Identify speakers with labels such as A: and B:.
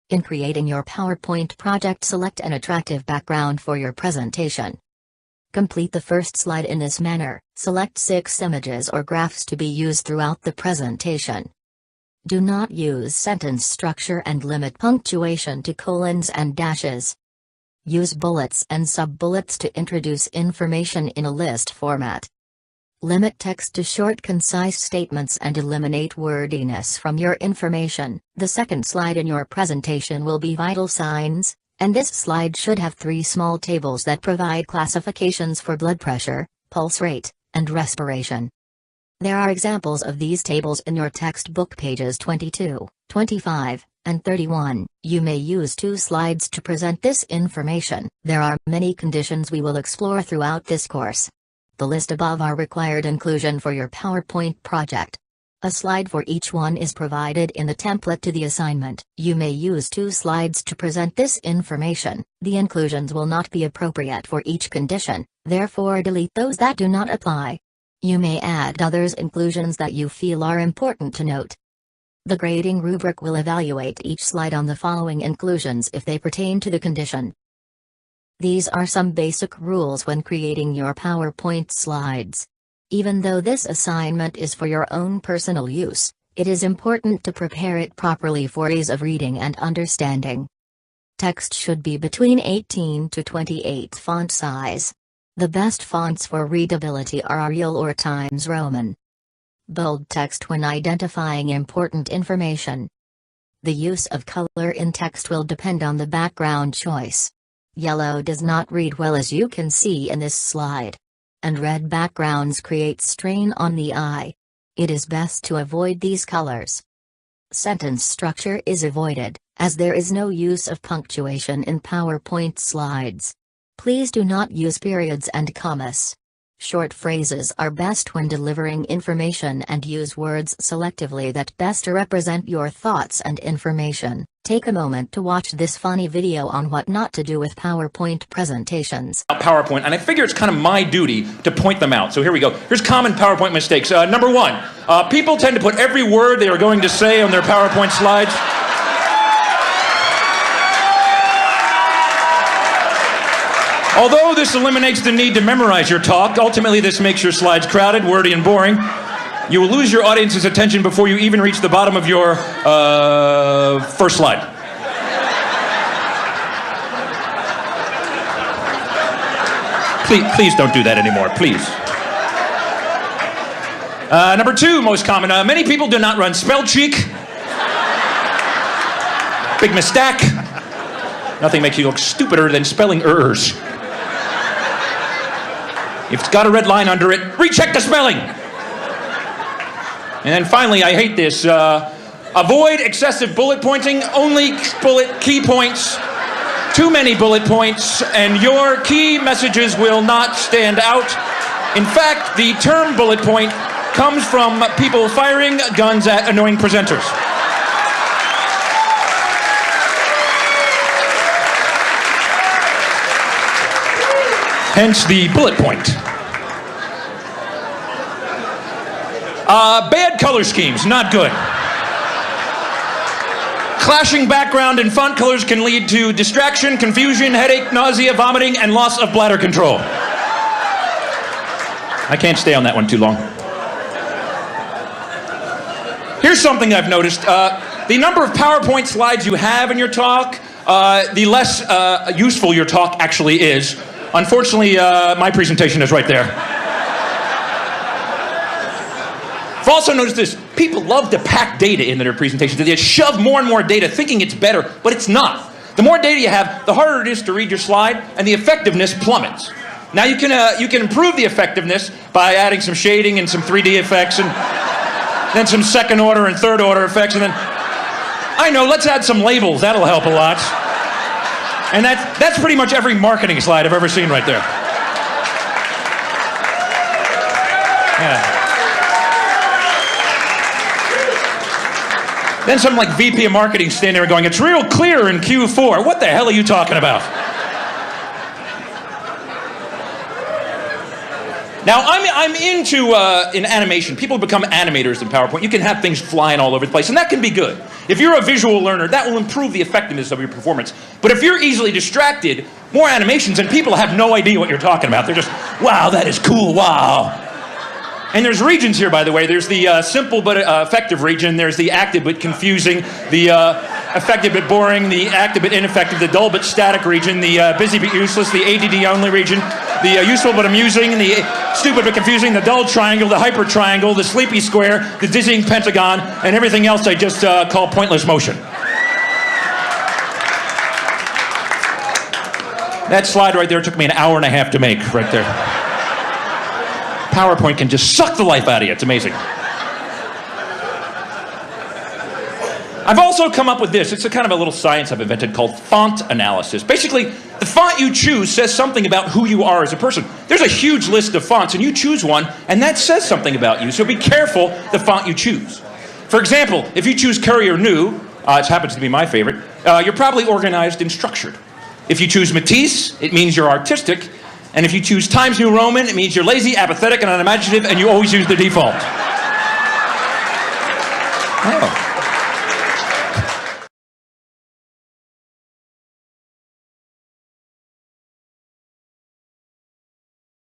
A: In creating your PowerPoint project, select an attractive background for your presentation. Complete the first slide in this manner. Select 6 images or graphs to be used throughout the presentation. Do not use sentence structure and limit punctuation to colons and dashes. Use bullets and sub-bullets to introduce information in a list format. Limit text to short, concise statements and eliminate wordiness from your information. The second slide in your presentation will be vital signs, and this slide should have 3 small tables that provide classifications for blood pressure, pulse rate, and respiration. There are examples of these tables in your textbook pages 22, 25, and 31. You may use 2 slides to present this information. There are many conditions we will explore throughout this course. The list above are required inclusion for your PowerPoint project. A slide for each one is provided in the template to the assignment. You may use 2 slides to present this information. The inclusions will not be appropriate for each condition, therefore delete those that do not apply. You may add others inclusions that you feel are important to note. The grading rubric will evaluate each slide on the following inclusions if they pertain to the condition. These are some basic rules when creating your PowerPoint slides. Even though this assignment is for your own personal use, it is important to prepare it properly for ease of reading and understanding. Text should be between 18 to 28 font size. The best fonts for readability are Arial or Times Roman. Bold text when identifying important information. The use of color in text will depend on the background choice. Yellow does not read well, as you can see in this slide. And red backgrounds create strain on the eye. It is best to avoid these colors. Sentence structure is avoided, as there is no use of punctuation in PowerPoint slides. Please do not use periods and commas. Short phrases are best when delivering information, and use words selectively that best represent your thoughts and information. Take a moment to watch this funny video on what not to do with PowerPoint presentations.
B: PowerPoint, and I figure it's kind of my duty to point them out. So here we go. Here's common PowerPoint mistakes. Number 1, people tend to put every word they are going to say on their PowerPoint slides. Although this eliminates the need to memorize your talk, ultimately this makes your slides crowded, wordy, and boring. You will lose your audience's attention before you even reach the bottom of your first slide. Please don't do that anymore, please. Number 2, most common. Many people do not run spell check. Big mistake. Nothing makes you look stupider than spelling errors. If it's got a red line under it, recheck the spelling. And then finally, I hate this, avoid excessive bullet pointing, only bullet key points. Too many bullet points, and your key messages will not stand out. In fact, the term bullet point comes from people firing guns at annoying presenters. Hence the bullet point. Bad color schemes, not good. Clashing background and font colors can lead to distraction, confusion, headache, nausea, vomiting, and loss of bladder control. I can't stay on that one too long. Here's something I've noticed. The number of PowerPoint slides you have in your talk, the less useful your talk actually is. Unfortunately, my presentation is right there. I've also noticed this. People love to pack data into their presentations. They shove more and more data thinking it's better, but it's not. The more data you have, the harder it is to read your slide, and the effectiveness plummets. Now you can improve the effectiveness by adding some shading and some 3D effects, and then some second order and third order effects, and then, I know, let's add some labels. That'll help a lot. And that's pretty much every marketing slide I've ever seen right there. Yeah. Then some like VP of marketing standing there going, it's real clear in Q4. What the hell are you talking about? Now, I'm into in animation. People become animators in PowerPoint. You can have things flying all over the place, and that can be good. If you're a visual learner, that will improve the effectiveness of your performance. But if you're easily distracted, more animations, and people have no idea what you're talking about. They're just, wow, that is cool, wow. And there's regions here, by the way. There's the simple but effective region. There's the active but confusing, the effective but boring, the active but ineffective, the dull but static region, the busy but useless, the ADD only region, the useful but amusing, the stupid but confusing, the dull triangle, the hyper triangle, the sleepy square, the dizzying pentagon, and everything else I just call pointless motion. That slide right there took me an hour and a half to make, right there. PowerPoint can just suck the life out of you. It's amazing. I've also come up with this. It's a kind of a little science I've invented called font analysis. Basically, the font you choose says something about who you are as a person. There's a huge list of fonts, and you choose one, and that says something about you. So be careful the font you choose. For example, if you choose Courier New, it happens to be my favorite, you're probably organized and structured. If you choose Matisse, it means you're artistic. And if you choose Times New Roman, it means you're lazy, apathetic, and unimaginative, and you always use the default. Oh.